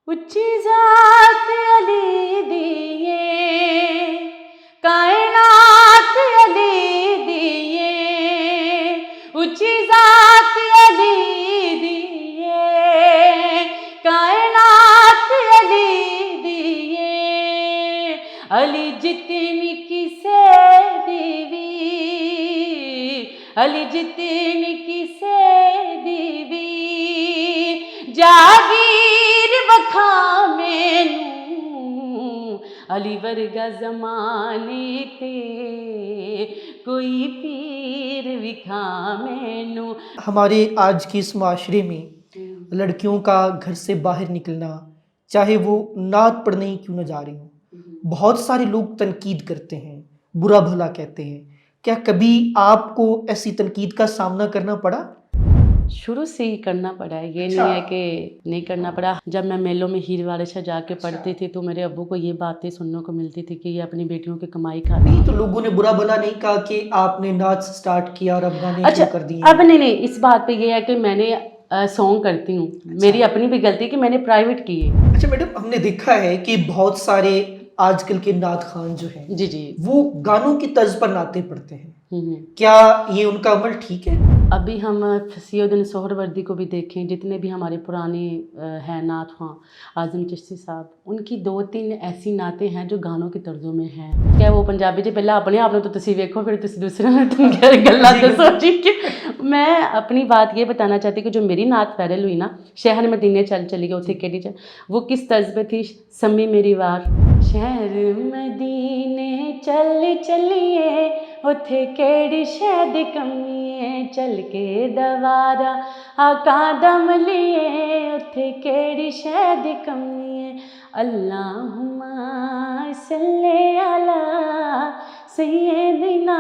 اچھی ذات علی دیے کائنات علی دیے اچھی ذات علی دیے کائنات علی دیے علی جتنی کسے دیوی علی جتنی کسے دیوی جاگیر بکھا مینوں علی ورگا زمانے تے کوئی پیر وکھا مینوں. ہمارے آج کے اس معاشرے میں لڑکیوں کا گھر سے باہر نکلنا، چاہے وہ نعت پڑھنے ہی کیوں نہ جا رہی ہوں، بہت سارے لوگ تنقید کرتے ہیں، برا بھلا کہتے ہیں. کیا کبھی آپ کو ایسی تنقید کا سامنا کرنا پڑا؟ شروع سے ہی کرنا پڑا ہے، یہ نہیں ہے کہ نہیں کرنا پڑا. جب میں میلوں میں ہیر وارثہ جا کے پڑھتی تھی تو میرے ابو کو یہ باتیں سننے کو ملتی تھی کہ یہ اپنی بیٹیوں کی کمائی کھاتی نہیں تو لوگوں نے برا بھلا نہیں کہا کہ آپ نے نعت سٹارٹ کیا اور اب گانے اچھا شروع کر دیے؟ اب نہیں، اس بات پہ یہ ہے کہ میں نے سانگ کرتی ہوں، میری اپنی بھی غلطی کہ میں نے پرائیویٹ کیے. اچھا میڈم، ہم نے دیکھا ہے کہ بہت سارے آج کل کے نعت خوان جو ہیں جی جی وہ گانوں کی طرز پر نعتیں پڑھتے ہیں، کیا یہ ان کا عمل ٹھیک ہے؟ ابھی ہم سید سہروردی کو بھی دیکھیں، جتنے بھی ہمارے پرانے ہیں نعت خواں، اعظم چشتی صاحب، ان کی 2-3 ایسی نعتیں ہیں جو گانوں کی طرزوں میں ہیں. کیا وہ پنجابی جی پہلے اپنے آپ تو تسی ویکھو پھر تسی دوسرے میں تم گلاں دسو جی. کہ میں اپنی بات یہ بتانا چاہتی کہ جو میری نعت وائرل ہوئی نا، شہر مدینے چل چلی گئی اتھے کیڑی وہ کس طرز پہ تھی؟ سمی میری وار شہر مدینے چل چلیے اتھے کیڑی شے دی کمی ہے، چل کے دوارا آقا دم لیے اتھے کیڑی شے دی کمی ہے. اللہم صلی علی سیدنا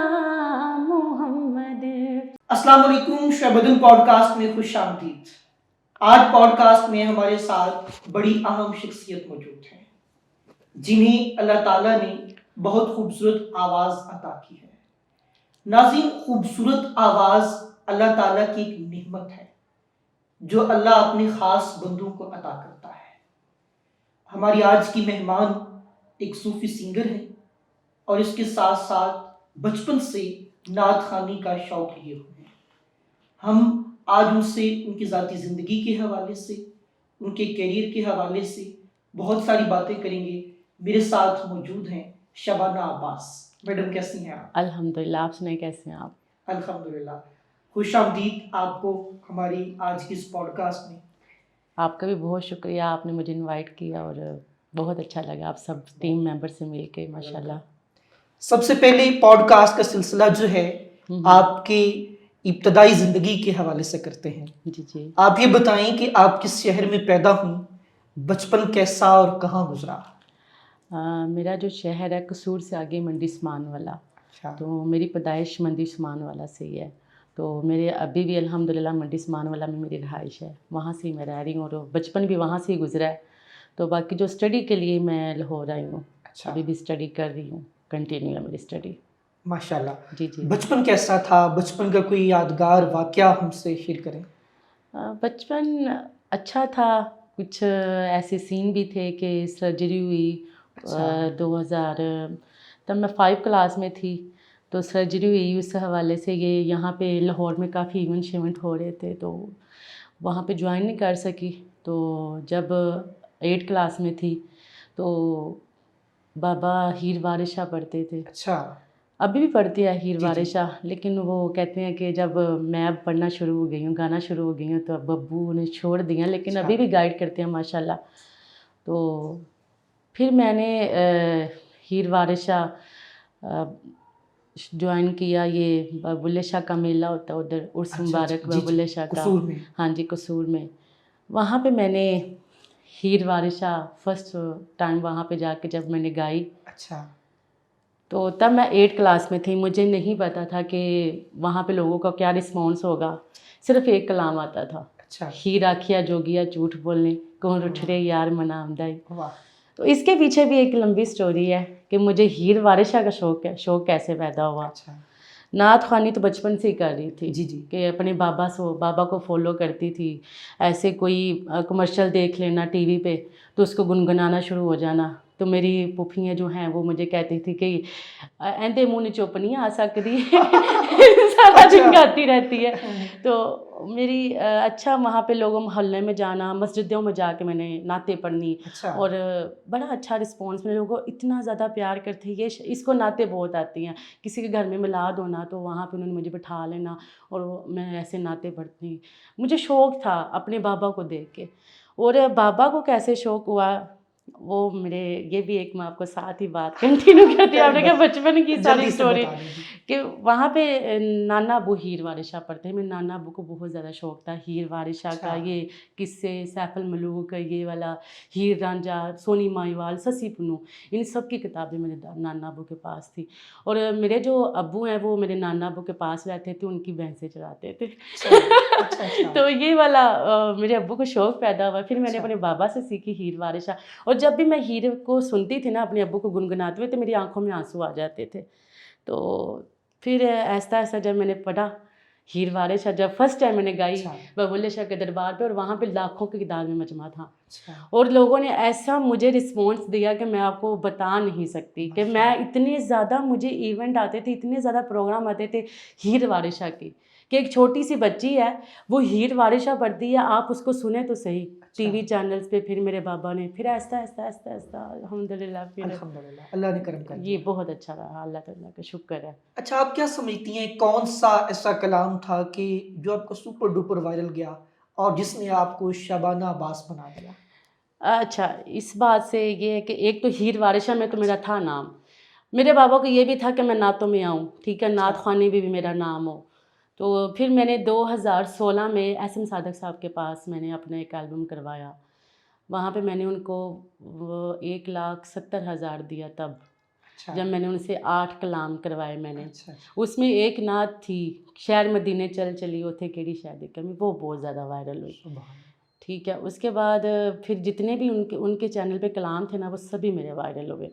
محمد. السلام علیکم، شعبدن پوڈ کاسٹ میں خوش آمدید. آج پوڈ کاسٹ میں ہمارے ساتھ بڑی اہم شخصیت موجود ہے جنہیں اللہ تعالیٰ نے بہت خوبصورت آواز عطا کی ہے. ناظرین، خوبصورت آواز اللہ تعالیٰ کی ایک نعمت ہے جو اللہ اپنے خاص بندوں کو عطا کرتا ہے. ہماری آج کی مہمان ایک صوفی سنگر ہیں اور اس کے ساتھ ساتھ بچپن سے نعت خوانی کا شوق لیے ہوئے ہیں. ہم آج ان سے ان کی ذاتی زندگی کے حوالے سے، ان کے کیریئر کے حوالے سے بہت ساری باتیں کریں گے. میرے ساتھ موجود ہیں شبانہ عباس. میڈم کیسی ہیں آپ؟ الحمدللہ، آپ سنائیں کیسے ہیں آپ؟ الحمدللہ. خوش آمدید آپ کو ہماری آج کی اس پوڈ کاسٹ میں. آپ کا بھی بہت شکریہ، آپ نے مجھے انوائٹ کیا اور بہت اچھا لگا آپ سب ٹیم ممبر سے مل کے، ماشاءاللہ. سب سے پہلے پوڈ کاسٹ کا سلسلہ جو ہے آپ کی ابتدائی زندگی کے حوالے سے کرتے ہیں. جی جی. آپ یہ بتائیں کہ آپ کس شہر میں پیدا ہوئیں، بچپن کیسا اور کہاں گزرا؟ میرا جو شہر ہے قصور سے آگے منڈی سمان والا، تو میری پیدائش منڈی سمان والا سے ہی ہے. تو میرے ابھی بھی الحمدللہ منڈی سمان والا میں میری رہائش ہے، وہاں سے ہی میں رہ رہی ہوں اور بچپن بھی وہاں سے ہی گزرا ہے. تو باقی جو اسٹڈی کے لیے میں لاہور آئی ہوں، ابھی بھی اسٹڈی کر رہی ہوں، کنٹینیو ہے میری اسٹڈی. ماشاءاللہ. جی جی. بچپن کیسا تھا؟ بچپن کا کوئی یادگار واقعہ ہم سے شیئر کریں. بچپن اچھا تھا، کچھ ایسے سین بھی تھے کہ سرجری ہوئی 2000، تب میں 5 کلاس میں تھی تو سرجری ہوئی. اس حوالے سے یہ یہاں پہ لاہور میں کافی ایونٹ ہو رہے تھے تو وہاں پہ جوائن نہیں کر سکی. تو جب 8 کلاس میں تھی تو بابا ہیر وارث شاہ پڑھتے تھے. اچھا. ابھی بھی پڑھتی ہے ہیر وارث شاہ، لیکن وہ کہتے ہیں کہ جب میں اب پڑھنا شروع ہو گئی ہوں، گانا شروع ہو گئی ہوں تو اب ابو نے چھوڑ دیا، لیکن ابھی بھی گائیڈ کرتے ہیں ماشاءاللہ. تو پھر میں نے ہیر وارث شاہ جوائن کیا. یہ بلے شاہ کا میلہ ہوتا ہے ادھر، عرس مبارک بلے شاہ کا، ہاں جی قصور میں. وہاں پہ میں نے ہیر وارث شاہ فرسٹ ٹائم وہاں پہ جا کے جب میں نے گائی. اچھا. تو تب میں 8 کلاس میں تھی، مجھے نہیں پتا تھا کہ وہاں پہ لوگوں کا کیا رسپانس ہوگا. صرف ایک کلام آتا تھا، ہیر آکھیا جوگیا جھوٹ بولنے کون رٹھڑے یار منا آمدائی. تو اس کے پیچھے بھی ایک لمبی سٹوری ہے کہ مجھے ہیر وارث شاہ کا شوق کیسے پیدا ہوا. नात ख़्वानी तो बचपन से ही कर रही थी जी जी कि अपने बाबा को फॉलो करती थी। ऐसे कोई कमर्शियल देख लेना टीवी पे तो उसको गुनगुनाना शुरू हो जाना। तो मेरी फूफियाँ जो हैं वो मुझे कहती थी कि एंदे मुँह ने चुप नहीं आ सकती सारा दिन गाती रहती है। तो मेरी अच्छा वहाँ पे लोगों मोहल्ले में जाना, मस्जिदों में जाके मैंने नाते पढ़नी अच्छा और बड़ा अच्छा रिस्पॉन्स मिला। लोगों को इतना ज़्यादा प्यार करते हैं, ये इसको नाते बहुत आती हैं। किसी के घर में मिलाद होना तो वहाँ पे उन्होंने मुझे बिठा लेना और मैं ऐसे नाते पढ़ती। मुझे शौक़ था अपने बाबा को देख के। और बाबा को कैसे शौक़ हुआ वो मेरे, ये भी एक मैं आपको साथ ही बात कंटिन्यू करती हूँ। आपने कहा बचपन की सारी जल्दी से स्टोरी बता दीजिए। कि वहाँ पे नाना अबू हीर वारिस शाह पढ़ते हैं। मेरे नाना अबू को बहुत ज़्यादा शौक़ था हीर वारिस शाह का। अच्छा। ये किस्से सैफुल मलूक, ये वाला हीर रांझा, सोनी माहीवाल, ससी पुन्नू, इन सब की किताबें मेरे नाना अबू के पास थी। और मेरे जो अब्बू हैं वो मेरे नाना अबू के पास रहते थे, उनकी भैंसें चराते थे। अच्छा अच्छा तो ये वाला मेरे अब्बू को शौक़ पैदा हुआ। फिर मैंने अच्छा। अपने बाबा से सीखी हीर वारिस शाह। और जब भी मैं हीर को सुनती थी ना अपने अब्बू को गुनगुनाते हुए तो मेरी आंखों में आंसू आ जाते थे। तो फिर ऐसा ऐसा जब मैंने पढ़ा हीर वारिस शाह, जब फर्स्ट टाइम मैंने गाई अच्छा बबुल्ले शाह के दरबार पे, और वहाँ पे लाखों की तादाद में मजमा था अच्छा और लोगों ने ऐसा मुझे रिस्पॉन्स दिया कि मैं आपको बता नहीं सकती कि मैं इतने ज़्यादा, मुझे इवेंट आते थे, इतने ज़्यादा प्रोग्राम आते थे हीर वारिस शाह की कि एक छोटी सी बच्ची है वो हीर वारिस शाह पढ़ती है, आप उसको सुने तो सही टीवी चैनल्स पे। फिर मेरे बाबा ने फिर ऐसा ऐसा ऐसा ऐसा अल्हम्दुलिल्लाह फिर अल्हम्दुलिल्लाह, अल्लाह ने करम कर ये दिया। बहुत अच्छा रहा, अल्लाह ताला का शुक्र है। अच्छा, आप क्या समझती हैं कौन सा ऐसा कलाम था कि जो आपको सुपर डुपर वायरल गया और जिसने आपको शबाना अब्बास बना दिया? अच्छा, इस बात से ये है कि एक तो हीर वारिस शाह में तो मेरा था नाम, मेरे बाबा को ये भी था कि मैं नातों में आऊँ, ठीक है, नात अच्छा ख़्वानी में भी मेरा नाम हो। तो फिर मैंने 2016 में एहसन सादक साहब के पास मैंने अपना एक एल्बम करवाया। वहाँ पे मैंने उनको वो 1,70,000 दिया तब, अच्छा जब मैंने उनसे 8 कलाम करवाए मैंने। अच्छा अच्छा उसमें एक नात थी, शहर मदीने चल चली ओथे केड़ी शै दी कमी, वो बहुत ज़्यादा वायरल हुई। सुभान ठीक है, उसके बाद फिर जितने भी उनके चैनल पे कलाम थे ना वो सभी मेरे वायरल हुए।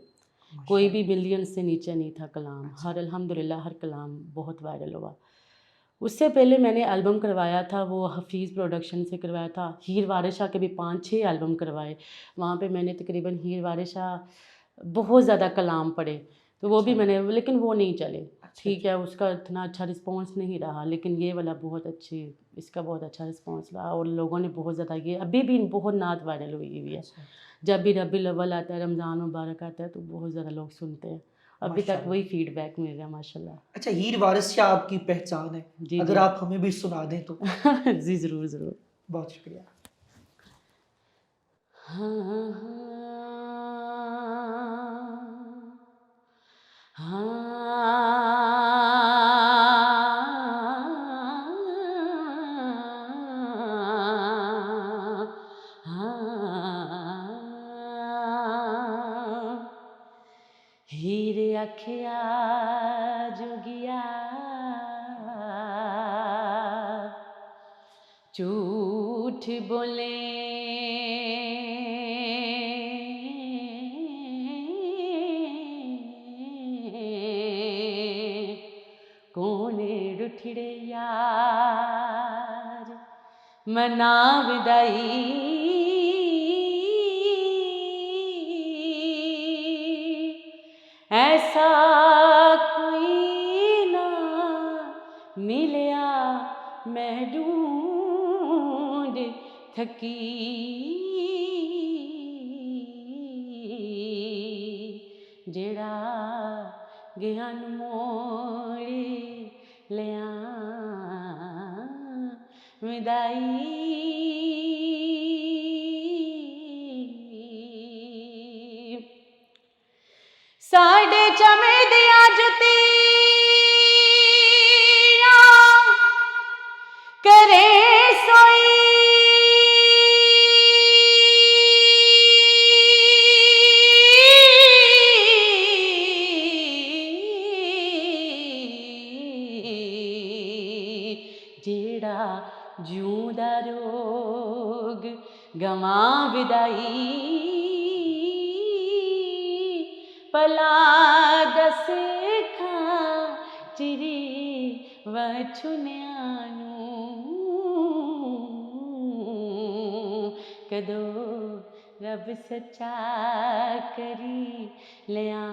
कोई भी माशाअल्लाह। मिलियन से नीचे नहीं था कलाम, अच्छा हर अल्हम्दुलिल्लाह हर कलाम बहुत वायरल हुआ। उससे पहले मैंने एल्बम करवाया था, वो हफ़ीज़ प्रोडक्शन से करवाया था। हीर वारिस शाह के भी 5-6 एल्बम करवाए। वहाँ पे मैंने तकरीबन हीर वारिस शाह बहुत ज़्यादा कलाम पढ़े, तो वो भी अच्छा मैंने, लेकिन वो नहीं चले। अच्छा ठीक है, उसका इतना अच्छा रिस्पॉन्स नहीं रहा, लेकिन ये वाला बहुत अच्छी, इसका बहुत अच्छा रिस्पॉन्स रहा और लोगों ने बहुत ज़्यादा, ये अभी भी बहुत नात वायरल हुई हुई है। अच्छा जब भी रबीउल अव्वल आता है, रमज़ान मुबारक आता है तो बहुत ज़्यादा लोग सुनते हैं। अभी तक माशाअल्लाह। वही फीडबैक मिल रहा है माशाल्लाह। अच्छा, हीर वारिस शाह आपकी पहचान है, जी, अगर जी। आप हमें भी सुना दें तो? जी, ज़रूर, ज़रूर। बहुत शुक्रिया। हाँ, हीर अखिया जोगिया झूठ बोले कोने रुठड़े यार मना विदाई, ऐसा कोई ना मिलया मैं ढूंढ थकी, जेड़ा ज्ञान मोड़ लिया विदाई। साढ़े चमे दिया जुतियां करे सोई, जेड़ा जूंदा रोग गवा विदाई, भला दस खां चिरी വച്ചുനാനു കദോ റബ് സച്ചാ കരി ലയാ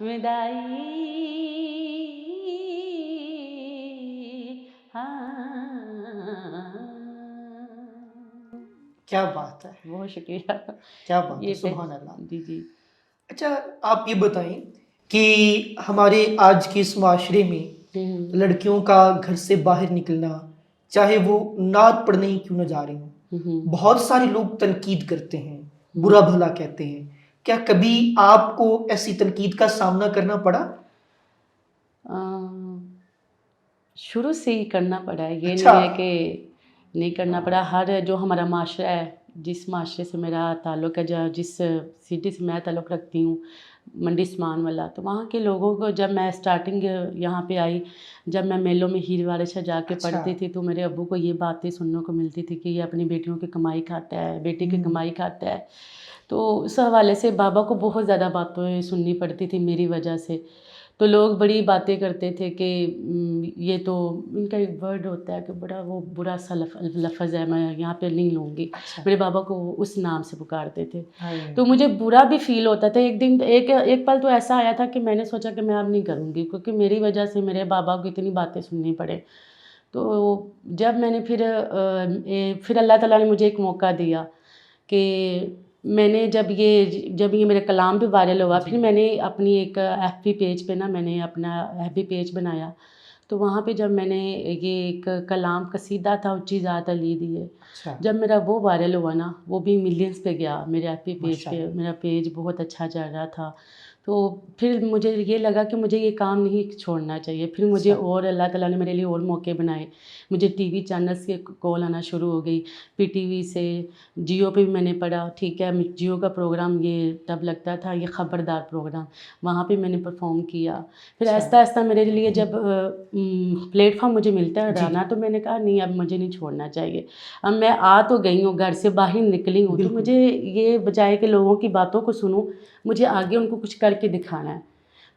വിദായി क्या बात है, बहुत शुक्रिया। क्या बात है, ये सुभान अल्लाह। जी जी। अच्छा, आप ये बताएं कि हमारे आज के इस माशरे में लड़कियों का घर से बाहर निकलना, चाहे वो नात पढ़ने ही क्यों न जा रही हो, बहुत सारे लोग तनकीद करते हैं, बुरा भला कहते हैं। क्या कभी आपको ऐसी तनकीद का सामना करना पड़ा? शुरू से ही करना पड़ा है, ये अच्छा। नहीं है कि नहीं करना पड़ा। हर जो हमारा माशरा है, जिस माशरे से मेरा ताल्लुक़ है, जिस सिटी से मैं ताल्लुक़ रखती हूँ, मंडी स्मान वाला, तो वहाँ के लोगों को जब मैं स्टार्टिंग यहाँ पे आई, जब मैं मेलों में हीर वारिशा जाके अच्छा। पढ़ती थी, तो मेरे अब्बू को ये बातें सुनने को मिलती थी कि ये अपनी बेटियों की कमाई खाता है, बेटी की कमाई खाता है। तो उस हवाले से बाबा को बहुत ज़्यादा बातें सुननी पड़ती थी मेरी वजह से। तो लोग बड़ी बातें करते थे कि ये तो इनका एक वर्ड होता है कि बड़ा वो बुरा सा लफ्ज़ है, मैं यहाँ पे नहीं लूँगी। अच्छा। मेरे बाबा को उस नाम से पुकारते थे, हाय। तो मुझे बुरा भी फील होता था। एक दिन एक पल तो ऐसा आया था कि मैंने सोचा कि मैं अब नहीं करूँगी, क्योंकि मेरी वजह से मेरे बाबा को इतनी बातें सुननी पड़े। तो जब मैंने फिर अल्लाह ताला ने मुझे एक मौका दिया कि मैंने जब ये मेरा कलाम भी वायरल हुआ, फिर मैंने अपनी एक FB पेज पे ना मैंने अपना FB पेज बनाया। तो वहाँ पे जब मैंने ये एक कलाम कसीदा था उच्ची ज़ात अली दिए, अच्छा। जब मेरा वो वायरल हुआ ना, वो भी मिलियंस पे गया मेरे FB पेज पे, माशाअल्लाह। मेरा पेज बहुत अच्छा चल रहा था। तो फिर मुझे ये लगा कि मुझे ये काम नहीं छोड़ना चाहिए। फिर मुझे अच्छा। और अल्लाह ताला ने मेरे लिए और मौके बनाए। मुझे TV चैनल्स के कॉल आना शुरू हो गई, PTV से, जियो पे भी मैंने पढ़ा, ठीक है। जियो का प्रोग्राम ये तब लगता था, ये ख़बरदार प्रोग्राम, वहाँ पे मैंने परफॉर्म किया। फिर अच्छा। आहिस्ता आहिस्ता मेरे लिए जब प्लेटफॉर्म मुझे मिलता है जी। गाना, तो मैंने कहा नहीं, अब मुझे नहीं छोड़ना चाहिए। अब मैं आ तो गई हूँ, घर से बाहर निकली हूँ, तो बिल्कुल। मुझे ये बजाय कि लोगों की बातों को सुनूं, मुझे आगे उनको कुछ करके दिखाना है।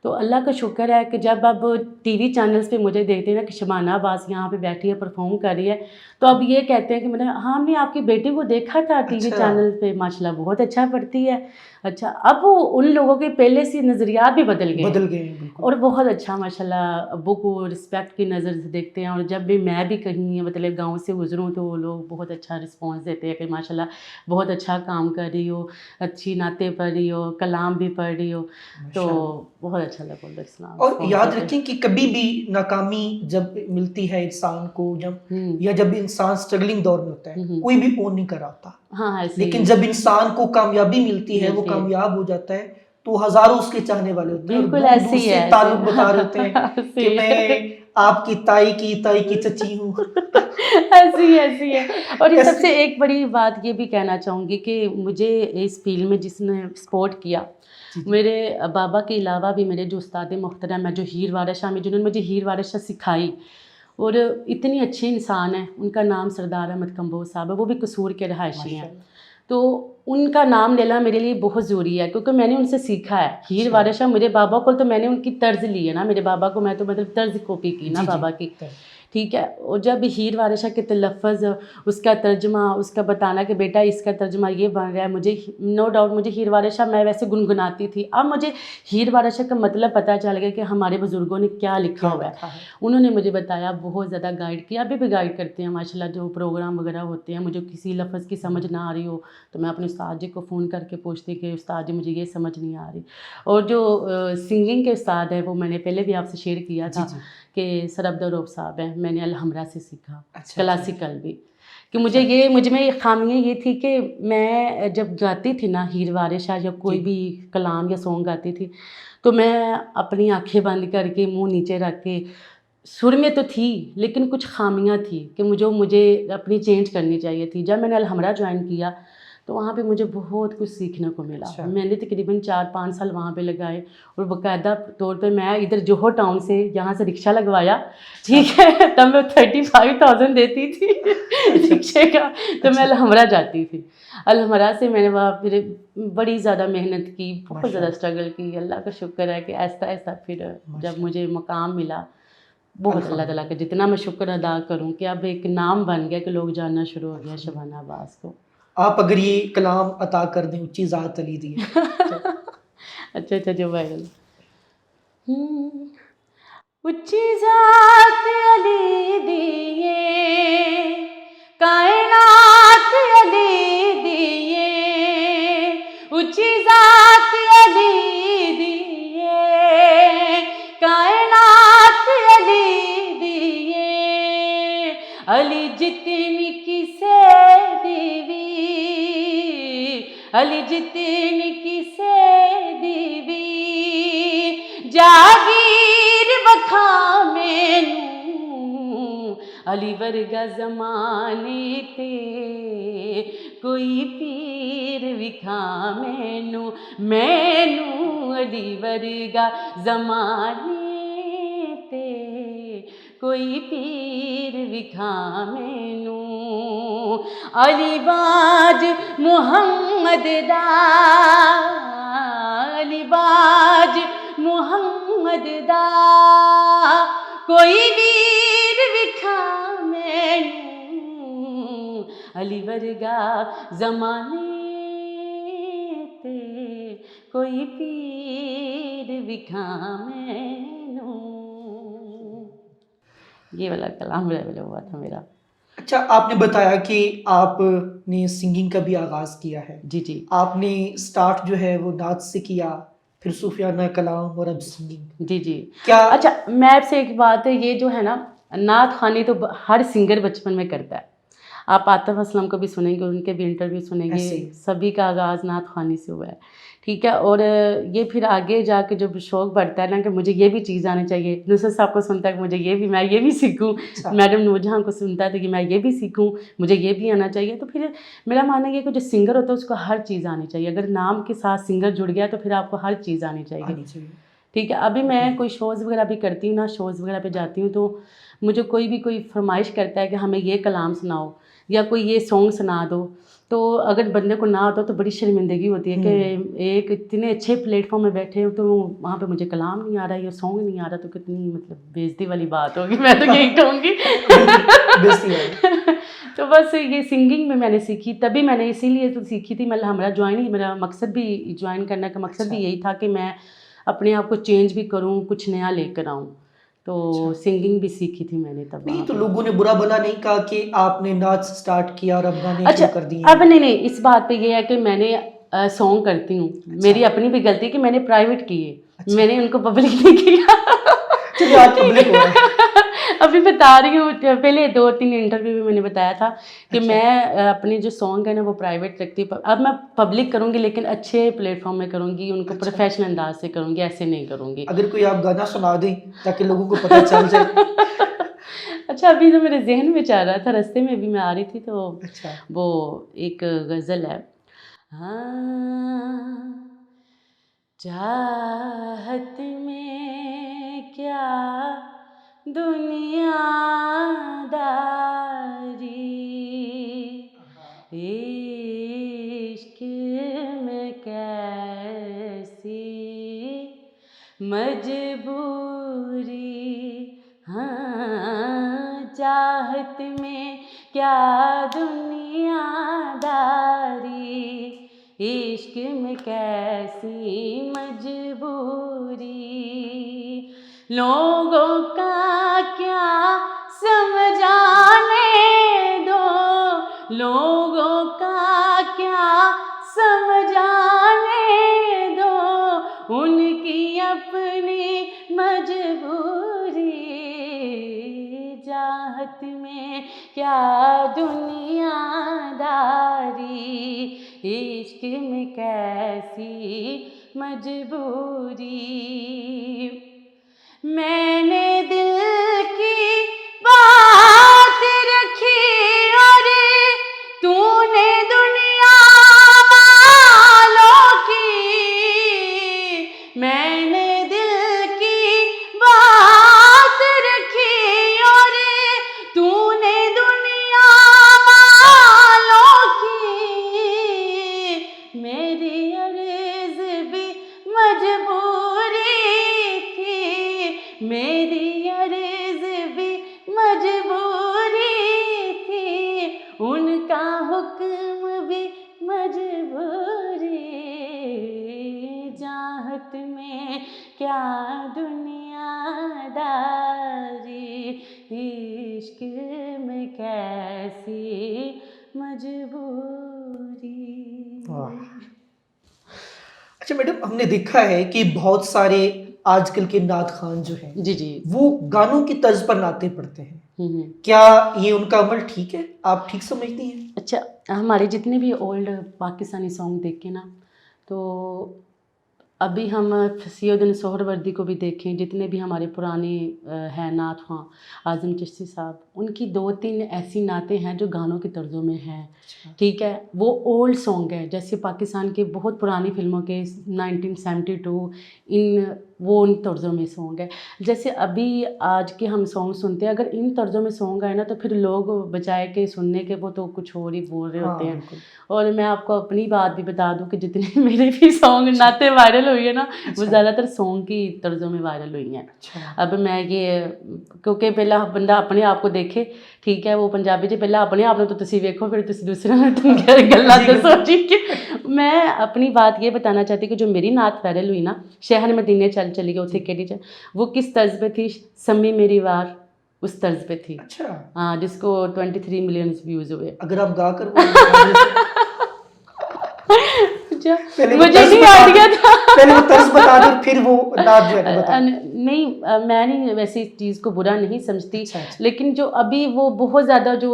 तो अल्लाह का शुक्र है कि जब अब TV चैनल्स पे मुझे देखते हैं ना कि शबाना अब्बास यहाँ पे बैठी है, परफॉर्म कर रही है, तो अब ये कहते हैं कि मैंने हाँ, हमने आपकी बेटी को देखा था TV अच्छा। चैनल पे, माशाल्लाह बहुत अच्छा पढ़ती है। अच्छा, अब वो उन लोगों के पहले से नज़रियात भी बदल गए हैं। बदल गए हैं, बिल्कुल। और बहुत अच्छा माशाल्लाह अब्बू को रिस्पेक्ट की नज़र से देखते हैं। और जब भी मैं भी कहीं मतलब गांव से गुजरूँ, तो वो लोग बहुत अच्छा रिस्पांस देते हैं कि माशाल्लाह बहुत अच्छा काम कर रही हो, अच्छी नातें पढ़ रही हो, कलाम भी पढ़ रही हो, तो माशाअल्लाह। बहुत अच्छा लगा इस्लाम। और याद रखें कि कभी भी नाकामी जब मिलती है इंसान को, या जब इंसान स्ट्रगलिंग दौर में होता है, कोई भी ओन नहीं कर रहा होता। हाँ, ऐसे लेकिन ही जब इंसान को कामयाबी मिलती है, वो मिलती है। कामयाब हो जाता है, तो हज़ारों उसके चाहने वाले होते हैं और बिल्कुल दूर ऐसे दूर ही से है, ताल्लुक ऐसे बता रहे होते हैं ऐसे कि ही मैं आपकी ताई की चची हूँ। ऐसी है। और इस ऐसे- सबसे एक बड़ी बात ये भी कहना चाहूँगी कि मुझे इस फील्ड में जिसने सपोर्ट किया, मेरे बाबा के अलावा भी मेरे जो उस्ताद मोहतरम है, जो हीर वारिशा में जिन्होंने मुझे हीर वारिशा सिखाई, और इतनी अच्छे इंसान है, उनका नाम सरदार अहमद कंबोज साहब है, वो भी कसूर के रहायशी हैं। तो उनका नाम लेना मेरे लिए बहुत ज़रूरी है, क्योंकि मैंने उनसे सीखा है। हीर अच्छा। वारिशा मेरे बाबा को, तो मैंने उनकी तर्ज ली है ना, मेरे बाबा को मैं तो मतलब तर्ज कॉपी की ना जी, जी। बाबा की, ठीक है। और जब हीर वारिशा के तलफ़्फ़ुज़, उसका तर्जमा, उसका बताना कि बेटा इसका तर्जमा ये बन रहा है, मुझे नो डाउट मुझे हीर वारिशा मैं वैसे गुनगुनाती थी, अब मुझे हीर वारिशा का मतलब पता चल गया कि हमारे बुज़ुर्गों ने क्या लिखा हुआ है। उन्होंने मुझे बताया, बहुत ज़्यादा गाइड किया, अभी भी गाइड करते हैं माशाल्लाह। जो प्रोग्राम वगैरह होते हैं, मुझे किसी लफ्ज़ की समझ ना आ रही हो, तो मैं अपने उस्ताद जी को फ़ोन करके पूछती कि उस्ताद जी मुझे ये समझ नहीं आ रही। और जो सिंगिंग के उस्ताद है, वो मैंने पहले भी आपसे शेयर किया था कि सर अब्दुल साहब हैं, मैंने अलहमरा से सीखा। अच्छा। क्लासिकल भी, कि मुझ में ये खामियाँ ये थी कि मैं जब गाती थी ना हीर वारिशा या कोई भी कलाम या सॉन्ग गाती थी, तो मैं अपनी आंखें बंद करके मुंह नीचे रख के, सुर में तो थी लेकिन कुछ खामियाँ थी कि मुझे अपनी चेंज करनी चाहिए थी। जब मैंने अलहमरा ज्वाइन किया, تو وہاں پہ مجھے بہت کچھ سیکھنے کو ملا. میں نے تقریباً 4-5 سال وہاں پہ لگائے اور باقاعدہ طور پہ میں ادھر جوہر ٹاؤن سے یہاں سے رکشہ لگوایا, ٹھیک ہے, تب میں 35,000 دیتی تھی رکشے کا, تو میں الحمرا جاتی تھی. الحمرا سے میں نے وہاں پھر بڑی زیادہ محنت کی, بہت زیادہ اسٹرگل کی. اللہ کا شکر ہے کہ ایسا ایسا پھر جب مجھے مقام ملا, بہت اللہ تعالیٰ کا جتنا میں شکر ادا کروں کہ اب ایک نام بن گیا کہ لوگ جاننا شروع ہو گیا شبانہ عباس کو. آپ اگر یہ کلام عطا کر دیں اونچی ذات علی دی. اچھا جو وائرل. اونچی ذات علی دیے, کائنات علی دیے, اونچی ذات علی دیے, کائنات علی دیے, علی جتنی کسے دیوی, علی جتنی کسے دیوی, جاگیر بکھا مینوں, علی ورگا زمانے تے کوئی پیر وکھا مینوں, مینوں علی ورگا زمانے تے کوئی پیر وکھا مینوں. علی باج محمد دا, علی باج محمد دا, کوئی ویر وکھا مینوں, علی ورگا زمانے تے کوئی پیر وکھا مینوں. یہ والا کلام ہوا تھا میرا. اچھا, آپ نے بتایا کہ آپ نے سنگنگ کا بھی آغاز کیا ہے. جی آپ نے سٹارٹ جو ہے وہ نعت سے کیا, پھر صوفیانہ کلام اور اب سنگنگ. جی کیا اچھا, میں آپ سے ایک بات ہے, یہ جو ہے نا نعت خوانی تو ہر سنگر بچپن میں کرتا ہے. آپ عاطف اسلم کو بھی سنیں گے, ان کے بھی انٹرویو سنیں گے, سبھی کا آغاز نعت خوانی سے ہوا ہے, ٹھیک ہے. اور یہ پھر آگے جا کے جب شوق بڑھتا ہے نا کہ مجھے یہ بھی چیز آنی چاہیے, نصرت صاحب کو سنتا ہے کہ مجھے یہ بھی, میں یہ بھی سیکھوں, میڈم نور جہاں کو سنتا ہے کہ میں یہ بھی سیکھوں, مجھے یہ بھی آنا چاہیے. تو پھر میرا ماننا یہ کہ جو سنگر ہوتا ہے اس کو ہر چیز آنی چاہیے. اگر نام کے ساتھ سنگر جڑ گیا تو پھر آپ کو ہر چیز آنی چاہیے, ٹھیک ہے. ابھی میں کوئی شوز وغیرہ بھی کرتی ہوں نا, شوز وغیرہ پہ جاتی ہوں تو مجھے کوئی فرمائش کرتا ہے کہ ہمیں یہ کلام سناؤ یا کوئی یہ سانگ سنا دو, تو اگر بندے کو نہ آتا تو بڑی شرمندگی ہوتی ہے کہ ایک اتنے اچھے پلیٹ فارم میں بیٹھے ہوں تو وہاں پہ مجھے کلام نہیں آ رہا ہے یا سانگ نہیں آ رہا, تو کتنی مطلب بےعزتی والی بات ہوگی, میں تو یہی کہوں گی. تو بس یہ سنگنگ میں نے سیکھی, تبھی میں نے اسی لیے تو سیکھی تھی. میں ہمارا میرا مقصد بھی جوائن کرنے کا مقصد بھی یہی تھا کہ میں اپنے آپ کو چینج بھی کروں, کچھ نیا لے کر آؤں. تو سنگنگ بھی سیکھی تھی میں نے تب. نہیں تو لوگوں نے برا بھلا نہیں کہا کہ آپ نے نعت سٹارٹ کیا اور اب گانے شروع کر دیے؟ اب نہیں, اس بات پہ یہ ہے کہ میں نے سانگ کرتی ہوں, میری اپنی بھی غلطی کہ میں نے پرائیویٹ کیے, میں نے ان کو پبلک نہیں کیا. چلیے آج پبلک ہو رہا ہے. ابھی بتا رہی ہوں, پہلے 2-3 انٹرویو میں نے بتایا تھا کہ میں اپنے جو سانگ ہے نا وہ پرائیویٹ رکھتی ہوں. اب میں پبلک کروں گی لیکن اچھے پلیٹ فارم میں کروں گی, ان کو پروفیشنل انداز سے کروں گی, ایسے نہیں کروں گی. اگر کوئی آپ گانا سنا دیں تاکہ لوگوں کو پتہ چل جائے. اچھا, ابھی جو میرے ذہن میں چل رہا تھا, رستے میں بھی میں آ رہی تھی تو وہ ایک غزل ہے. ہاں چاہت میں کیا دنیا داری, عشق میں کیسی مجبوری, ہاں چاہت میں کیا دنیا داری, عشق میں کیسی مجبوری, لوگوں کا کیا سمجھانے دو, لوگوں کا کیا سمجھانے دو, ان کی اپنی مجبوری, چاہت میں کیا دنیا داری, عشق میں کیسی مجبوری. میں نے دل کی بات رکھی اور تو نے دنیا मोहब्बत में क्या दुनिया दारी, इश्क में कैसी मजबूरी। वाह। अच्छा मैडम, हमने देखा है कि बहुत सारे आजकल के नात खान जो हैं जी जी। वो गानों की तर्ज पर नाते पढ़ते हैं, हम्म। क्या ये उनका अमल ठीक है? आप ठीक समझती हैं? अच्छा, हमारे जितने भी ओल्ड पाकिस्तानी सॉन्ग देखें ना, तो अभी हम सैयदना सोहरावर्दी को भी देखें, जितने भी हमारे पुराने हैं नात ख़्वां, आज़म चिश्ती साहब, उनकी 2-3 ऐसी नातें हैं जो गानों की तर्जों में हैं। ठीक है, वो ओल्ड सॉन्ग है, जैसे पाकिस्तान के बहुत पुरानी फिल्मों के 1972 वो उन तर्जों में सॉन्ग है। जैसे अभी आज के हम सॉन्ग सुनते हैं, अगर इन तर्जों में सॉन्ग आए ना तो फिर लोग बजाय के सुनने के वो तो कुछ और ही बोल रहे होते हैं। और मैं आपको अपनी बात भी बता दूं कि जितने मेरे भी सॉन्ग नाते वायरल हुई है ना, वो ज़्यादातर सॉन्ग की तर्जों में वायरल हुई हैं। अब मैं ये क्योंकि पहला बंदा अपने आप को देखे, ठीक है, वो पंजाबी जी पहला अपने आप तो तुसी वेखो, फिर तुसी दूसरे में गल्लां दसो। ठीक है, मैं अपनी बात ये बताना चाहती कि जो मेरी नात वायरल हुई ना, शहर मदीने चल चली गई, उसे केड़ी चल, वो किस तर्ज पे थी? सम्मी मेरी वार, उस तर्ज पे थी। अच्छा। हाँ, जिसको 23 मिलियन व्यूज़ हुए। अगर आप गा कर मुझे नहीं आइडिया था। पहले वो तर्ज बता दो, फिर वो नात जो है बता। नहीं, मैं नहीं वैसे इस चीज़ को बुरा नहीं समझती। अच्छा। लेकिन जो अभी वो बहुत ज़्यादा जो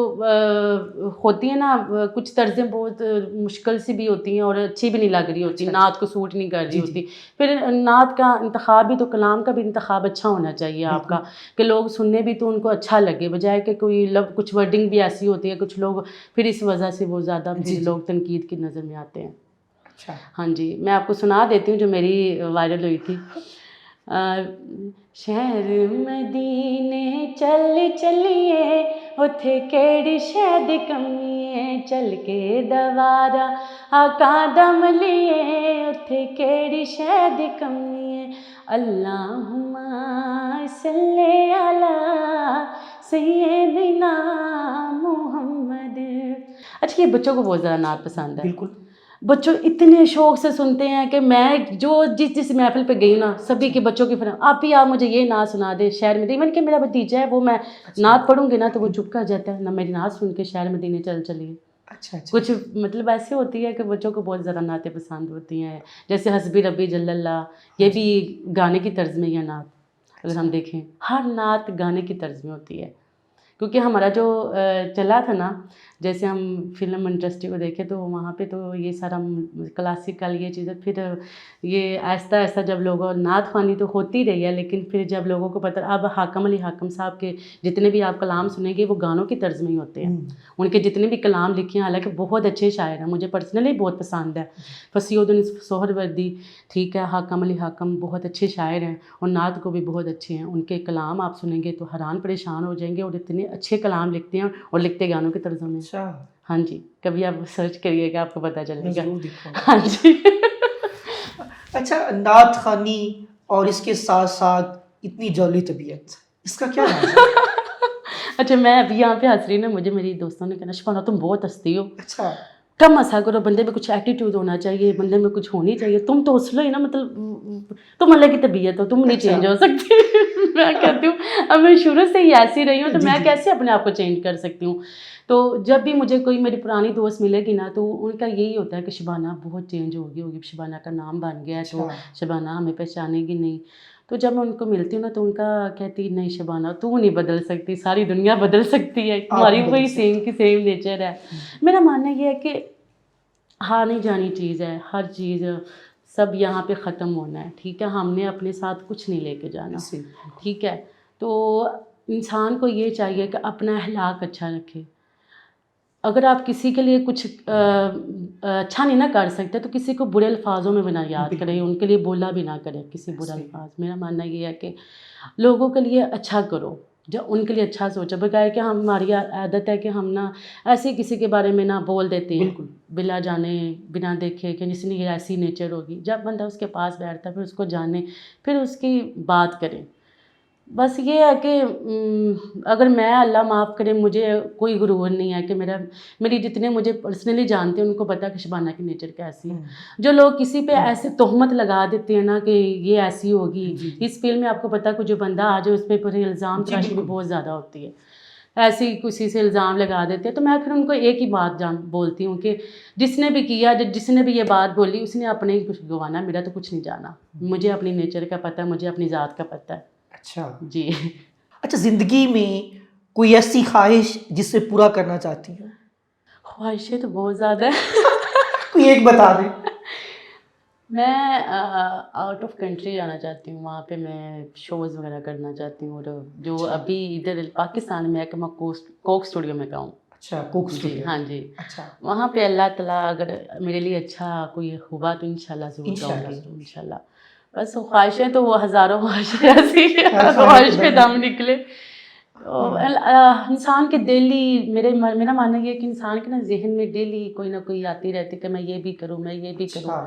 होती है ना, कुछ तर्जें बहुत मुश्किल सी भी होती हैं और अच्छी भी नहीं लग रही होती, नात को सूट नहीं कर रही होती। फिर नात का इंतखाब भी तो, कलाम का भी इंतखाब अच्छा होना चाहिए आपका, कि लोग सुनने भी तो उनको अच्छा लगे, बजाय कि कोई कुछ वर्डिंग भी ऐसी होती है, कुछ लोग फिर इस वजह से वो ज़्यादा फिर लोग तनकीद की नज़र में आते हैं। हाँ जी, मैं आपको सुना देती हूँ जो मेरी वायरल हुई थी। शहर मदीने चल चलिए, उथे केड़ी शह दी कमी है, चल के दवारा आका दम लिए, उथे केड़ी शह दी कमी है, अल्लाहुम्मा सल्ले अला सय्यिदिना मुहम्मद। अच्छा, ये बच्चों को बहुत ज़्यादा नात पसंद है। बिल्कुल, बच्चों इतने शौक से सुनते हैं कि मैं जो जिस महफिल पे गई ना, सभी के बच्चों की फरमाइश, आप मुझे ये नात सुना दे शहर में। मैंने कहा मेरा भतीजा है, वो मैं नात पढ़ूंगी ना तो वो चुप कर जाता है ना, मेरी नात सुन के शहर मदीने चल चलिए। अच्छा। कुछ मतलब ऐसे होती है कि बच्चों को बहुत ज़्यादा नातें पसंद होती हैं, जैसे हस्बी रब्बी जल्लल्लाह, ये भी गाने की तर्ज में, या नात अगर हम देखें, हर नात गाने की तर्ज में होती है। क्योंकि हमारा जो चला था ना, जैसे हम फिल्म इंडस्ट्री को देखें तो वहाँ पे तो ये सारा क्लासिकल ये चीज़ें, फिर ये आहिस्ता आहिस्ता जब लोगों नात ख़्वानी तो होती रही है, लेकिन फिर जब लोगों को पता, अब हाकम अली हाकम साहब के जितने भी आप कलाम सुनेंगे वो गानों की तर्ज में ही होते हैं। उनके जितने भी कलाम लिखे हैं, हालांकि बहुत अच्छे शायर हैं, मुझे पर्सनली बहुत पसंद है। सैयदना सोहरावर्दी, ठीक है, हाकम अली हाकम बहुत अच्छे शायर हैं और नात को भी बहुत अच्छे हैं। उनके कलाम आप सुनेंगे तो हैरान परेशान हो जाएंगे, और इतने अच्छे कलाम लिखते हैं और लिखते गानों की तर्जों में। हाँ जी, कभी आप सर्च करिएगा, आपको पता चलेगा। हाँ जी। अच्छा, नात खानी और इसके साथ साथ इतनी जौली तबीयत, इसका क्या राज है? अच्छा, मैं अभी यहाँ पे हंस रही ना, मुझे मेरी दोस्तों ने कहना शिफाना तुम बहुत हंसती हो। अच्छा। कम हंसा करो, बंदे में कुछ एटीट्यूड होना चाहिए, बंदे में कुछ होनी चाहिए, तुम तो हंस लो ही ना, मतलब तुम अलग की तबीयत हो, तुम नहीं चेंज हो सकती। मैं कहती हूँ अब मैं शुरू से ही ऐसी रही हूँ तो मैं कैसे अपने आप को चेंज कर सकती हूँ। तो जब भी मुझे कोई मेरी पुरानी दोस्त मिलेगी ना, तो उनका यही होता है कि शबाना बहुत चेंज होगी, शबाना का नाम बन गया है तो शबाना हमें पहचानेगी नहीं। तो जब मैं उनको मिलती हूँ ना तो उनका कहती नहीं शबाना तू नहीं बदल सकती, सारी दुनिया बदल सकती है, तुम्हारी वही सेम की सेम नेचर है। मेरा मानना ये है कि हारनी जानी चीज़ है, हर चीज़ सब यहाँ पे ख़त्म होना है, ठीक है, हमने अपने साथ कुछ नहीं लेके जाना, ठीक है। तो इंसान को ये चाहिए कि अपना अखलाक अच्छा रखे। अगर आप किसी के लिए कुछ अच्छा नहीं ना कर सकते तो किसी को बुरे अल्फाजों में भी ना याद करें, उनके लिए बोला भी ना करें किसी बुरा अल्फाज। मेरा मानना ये है कि लोगों के लिए अच्छा करो, जो उनके लिए अच्छा सोचो, बगैर कि हमारी आदत है कि हम ना ऐसे किसी के बारे में ना बोल देते हैं बिना जाने बिना देखे कि जिसने ये ऐसी नेचर होगी। जब बंदा उसके पास बैठता है फिर उसको जाने, फिर उसकी बात करें। بس یہ ہے کہ اگر میں اللہ معاف کرے مجھے کوئی غرور نہیں ہے کہ میری جتنے مجھے پرسنلی جانتے ہیں ان کو پتہ کہ شبانہ کی نیچر کیسی ہے. جو لوگ کسی پہ ایسے تہمت لگا دیتے ہیں نا کہ یہ ایسی ہوگی، اس فیلڈ میں آپ کو پتہ کہ جو بندہ آ جائے اس پہ پھر الزام تراشی بھی بہت زیادہ ہوتی ہے. ایسی کسی سے الزام لگا دیتے ہیں. تو میں پھر ان کو ایک ہی بات بولتی ہوں کہ جس نے بھی کیا، جس نے بھی یہ بات بولی اس نے اپنے ہی کچھ گوانا، میرا تو کچھ نہیں جانا. مجھے اپنی نیچر کا پتہ ہے، مجھے اپنی ذات کا پتہ ہے. اچھا جی. اچھا، زندگی میں کوئی ایسی خواہش جس سے پورا کرنا چاہتی ہیں؟ خواہشیں تو بہت زیادہ ہیں. کوئی ایک بتا دیں. میں آؤٹ آف کنٹری جانا چاہتی ہوں، وہاں پہ میں شوز وغیرہ کرنا چاہتی ہوں. اور جو ابھی ادھر پاکستان میں ہے کہ میں کوک اسٹوڈیو میں گاؤں. اچھا، کوک جی اسٹوڈیو. ہاں جی. اچھا، وہاں پہ اللہ تعالیٰ اگر میرے لیے اچھا کوئی ہوا تو انشاءاللہ ضرور گاؤں گی. انشاءاللہ. بس خواہشیں تو وہ ہزاروں خواہشیں ایسی خواہش پہ دم نکلے. انسان کے ڈیلی میرا ماننا یہ ہے کہ انسان کے نا ذہن میں ڈیلی کوئی نہ کوئی آتی رہتی ہے کہ میں یہ بھی کروں، میں یہ بھی کروں.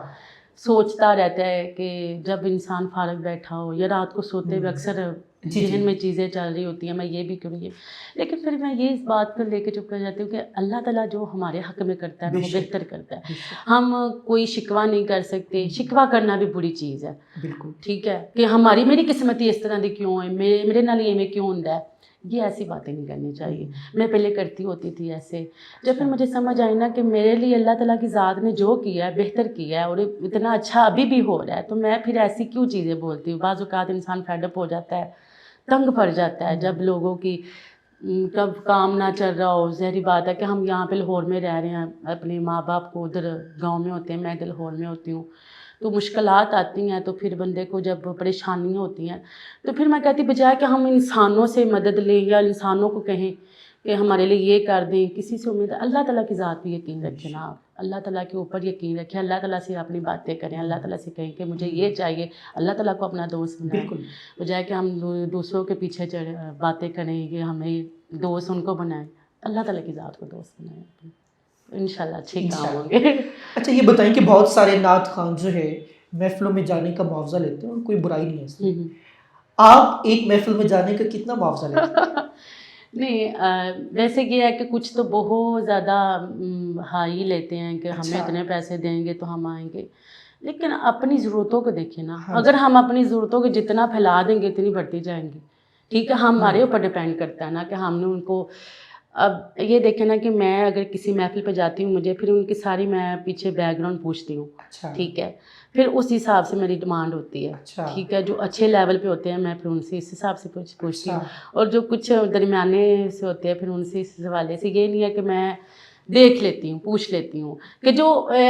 سوچتا رہتا ہے کہ جب انسان فارغ بیٹھا ہو یا رات کو سوتے ہوئے اکثر ذہن میں چیزیں چل رہی ہوتی ہیں، میں یہ بھی کروں یہ. لیکن پھر میں یہ اس بات کو لے کے چپ کر جاتی ہوں کہ اللہ تعالیٰ جو ہمارے حق میں کرتا ہے وہ بہتر کرتا ہے. ہم کوئی شکوہ نہیں کر سکتے. شکوہ کرنا بھی بری چیز ہے. بالکل ٹھیک ہے کہ میری قسمت ہی اس طرح دی کیوں ہے، میرے نال یہ میں کیوں ہوندا ہے. یہ ایسی باتیں نہیں کرنی چاہیے. میں پہلے کرتی ہوتی تھی ایسے. جب پھر مجھے سمجھ آئی نا کہ میرے لیے اللہ تعالیٰ کی ذات نے جو کیا ہے بہتر کیا ہے اور اتنا اچھا ابھی بھی ہو رہا ہے، تو میں پھر ایسی کیوں چیزیں بولتی ہوں. بعض اوقات انسان فیڈ اپ ہو جاتا ہے، تنگ پڑ جاتا ہے جب لوگوں کی کب کام نہ چل رہا ہو. ظاہری بات ہے کہ ہم یہاں پہ لاہور میں رہ رہے ہیں، اپنے ماں باپ کو ادھر گاؤں میں ہوتے ہیں، میں ادھر لاہور میں ہوتی ہوں. تو مشکلات آتی ہیں تو پھر بندے کو جب پریشانیاں ہوتی ہیں تو پھر میں کہتی بجائے کہ ہم انسانوں سے مدد لیں یا انسانوں کو کہیں کہ ہمارے لیے یہ کر دیں، کسی سے امید اللہ تعالیٰ کی ذات پہ یقین رکھیں نا. آپ اللہ تعالیٰ کے اوپر یقین رکھیں، اللہ تعالیٰ سے اپنی باتیں کریں، اللہ تعالیٰ سے کہیں کہ مجھے یہ چاہیے. اللہ تعالیٰ کو اپنا دوست بنائیں. بجائے کہ ہم دوسروں کے پیچھے باتیں کریں کہ ہمیں دوست ان کو بنائیں. اللہ تعالیٰ کی ذات کو دوست بنائیں. انشاءاللہ اچھے کام ہوں گے. اچھا یہ بتائیں کہ بہت سارے نعت خوان جو ہے محفلوں میں جانے کا معاوضہ لیتے ہیں اور کوئی برائی نہیں ہے اس میں. آپ ایک محفل میں جانے کا کتنا معاوضہ لیتے ہیں؟ نہیں ویسے یہ ہے کہ کچھ تو بہت زیادہ ہائی لیتے ہیں کہ ہمیں اتنے پیسے دیں گے تو ہم آئیں گے. لیکن اپنی ضرورتوں کو دیکھیں نا. اگر ہم اپنی ضرورتوں کو جتنا پھیلا دیں گے اتنی بڑھتی جائیں گی. ٹھیک ہے، ہمارے اوپر ڈپینڈ کرتا ہے نا کہ ہم نے ان کو. اب یہ دیکھیں نا کہ میں اگر کسی محفل پہ جاتی ہوں مجھے پھر ان کی ساری میں پیچھے بیک گراؤنڈ پوچھتی ہوں. ٹھیک ہے، پھر اس حساب سے میری ڈیمانڈ ہوتی ہے. ٹھیک ہے، جو اچھے لیول پہ ہوتے ہیں میں پھر ان سے اس حساب سے پوچھتی ہوں. اور جو کچھ درمیانے سے ہوتے ہیں پھر ان سے اس حوالے سے یہ نہیں ہے کہ میں دیکھ لیتی ہوں، پوچھ لیتی ہوں کہ جو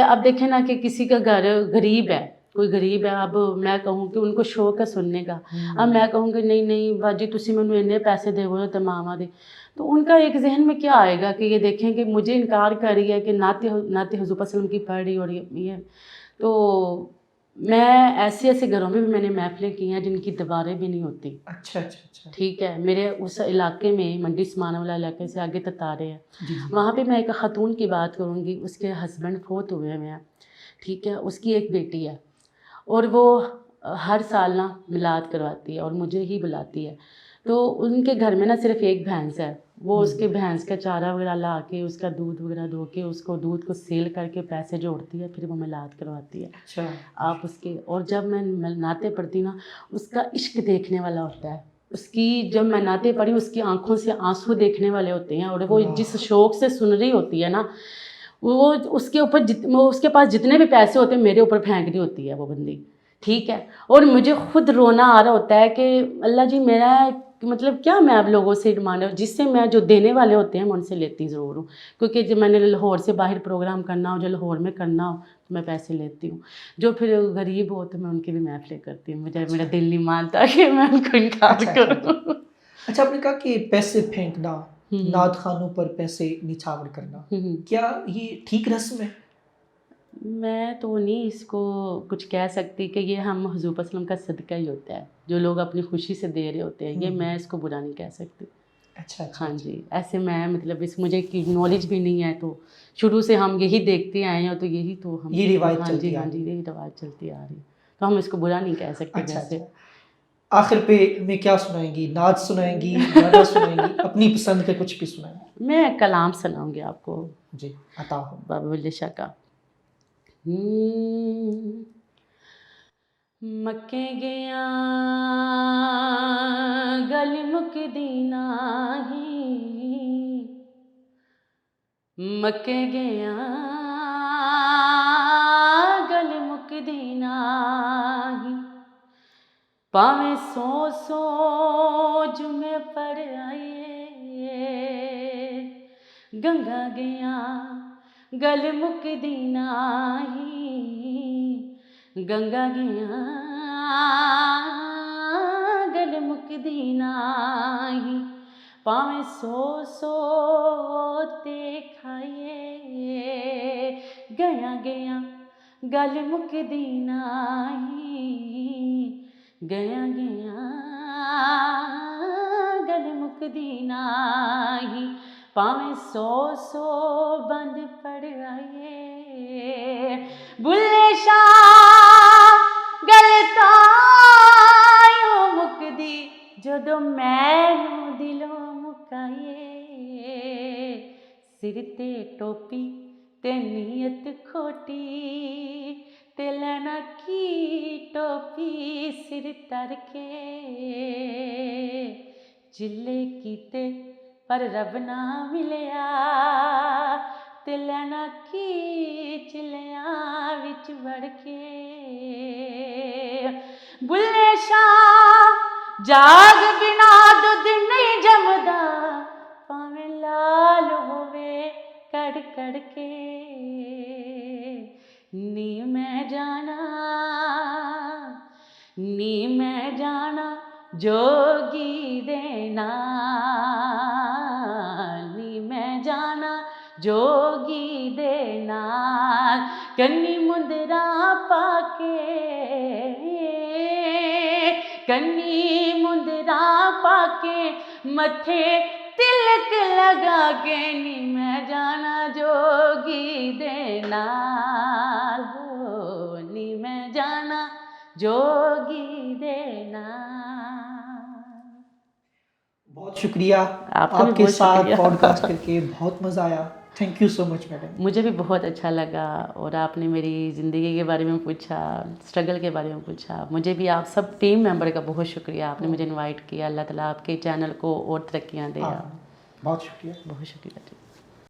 اب دیکھیں نا کہ کسی کا گھر غریب ہے، کوئی غریب ہے. اب میں کہوں کہ ان کو شوق ہے سننے کا. اب میں کہوں کہ نہیں باجی تسی مینوں اتنے پیسے دے تو تمام دے، تو ان کا ایک ذہن میں کیا آئے گا کہ یہ دیکھیں کہ مجھے انکار کر رہی ہے کہ نعت حضور وسلم کی پڑھ رہی اور یہ. تو میں ایسے گھروں میں بھی میں نے محفلیں کی ہیں جن کی دیواریں بھی نہیں ہوتی. اچھا. ٹھیک ہے، میرے اس علاقے میں منڈی سمانہ والا علاقے سے آگے تتارے ہیں. وہاں پہ میں ایک خاتون کی بات کروں گی، اس کے ہسبینڈ فوت ہوئے ہیں. ٹھیک ہے، اس کی ایک بیٹی ہے اور وہ ہر سال نا میلاد کرواتی ہے اور مجھے ہی بلاتی ہے. تو ان کے گھر میں نا صرف ایک بھینس ہے. وہ اس کے بھینس کا چارہ وغیرہ لا کے اس کا دودھ وغیرہ دھو کے اس کو دودھ کو سیل کر کے پیسے جوڑتی ہے، پھر وہ میلاد کرواتی ہے. اچھا. آپ اس کے اور جب میں نعتیں پڑھتی نا اس کا عشق دیکھنے والا ہوتا ہے. اس کی جب میں نعتیں پڑھی اس کی آنکھوں سے آنسو دیکھنے والے ہوتے ہیں. اور وہ جس شوق سے سن رہی ہوتی ہے نا وہ اس کے اوپر اس کے پاس جتنے بھی پیسے ہوتے ہیں میرے اوپر پھینک رہی ہوتی ہے وہ بندی. ٹھیک ہے، اور مجھے خود رونا آ رہا ہوتا ہے کہ اللہ جی میرا مطلب کیا میں آپ لوگوں سے ڈیمانڈ جس سے میں جو دینے والے ہوتے ہیں میں ان سے لیتی ضرور ہوں. کیونکہ جب میں نے لاہور سے باہر پروگرام کرنا ہو، جو لاہور میں کرنا ہو تو میں پیسے لیتی ہوں. جو پھر غریب ہو تو میں ان کی بھی محفلیں کرتی ہوں. مجھے میرا دل نہیں مانتا کہ میں ان کو انکار کروں. اچھا، آپ نے کہا کہ پیسے پھینکنا، نعت خوانوں پر پیسے نچھاور کرنا، کیا یہ ٹھیک رسم ہے؟ میں تو نہیں اس کو کچھ کہہ سکتی کہ یہ ہم حضور وسلم کا صدقہ ہی ہوتا ہے جو لوگ اپنی خوشی سے دے رہے ہوتے ہیں. یہ میں اس کو برا نہیں کہہ سکتی. اچھا. ہاں جی، ایسے میں مطلب مجھے کی نالج بھی نہیں ہے تو شروع سے ہم یہی دیکھتے آئے ہیں تو یہی تو ہم یہ روایت ہاں جی یہی روایت چلتی آ رہی ہے تو ہم اس کو برا نہیں کہہ سکتے. جیسے आखिर पे हमें क्या सुनाएंगी? नाच सुनाएंगी, गाना सुनाएंगी, अपनी पसंद के कुछ भी सुनाएंगी? मैं कलाम सुनाऊंगी आपको जी, अता हो। बाबा बुल्ले शाह का। मक्के गया गल मुकदी नाही, मक्के गया गल मुकदी नाही, भावें सौ जुमे पड़ आए, गंगा गया गल मुकदी नाही, गंगा गया गल मुकदी नाही, भावें सौ ते खाइए, गया गया गल मुकदी नाही, गया गया गल मुकदी नाही, भावें सौ बंद पड़ आए, बुल्ले शाह गल तां मुकदी जदों मैनूं दिलों मुकाए, सिर ते टोपी ते नीयत खोटी, ते लैना की टोपी सिर तर के, चिल्ले कीते पर रब ना मिलिया, ते लैना की चिल्लियां विच वड़ के, बुल्ले शाह जाग बिना दुध नहीं जमदा, भावें लाल होवे कड़ कड़ के, नी मैं जाना जोगी दे नाल, नी मैं जाना जोगी दे नाल, कन्नी मुंदरा पाके, कन्नी मुंदरा पाके, मथे तिलक लगा के, नी मैं जाना जोगी दे नाल, हो नी मैं जाना जोगी दे नाल। बहुत शुक्रिया, आपका भी आपके बहुत साथ शुक्रिया। पॉडकास्ट करके बहुत मज़ा आया। Thank you so much madam. मुझे भी बहुत अच्छा लगा, और आपने मेरी ज़िंदगी के बारे में पूछा, स्ट्रगल के बारे में पूछा। मुझे भी आप सब टीम मेंबर का बहुत शुक्रिया, आपने मुझे इनवाइट किया। अल्लाह ताला आपके चैनल को और तरक्कियाँ दे। बहुत शुक्रिया। बहुत शुक्रिया।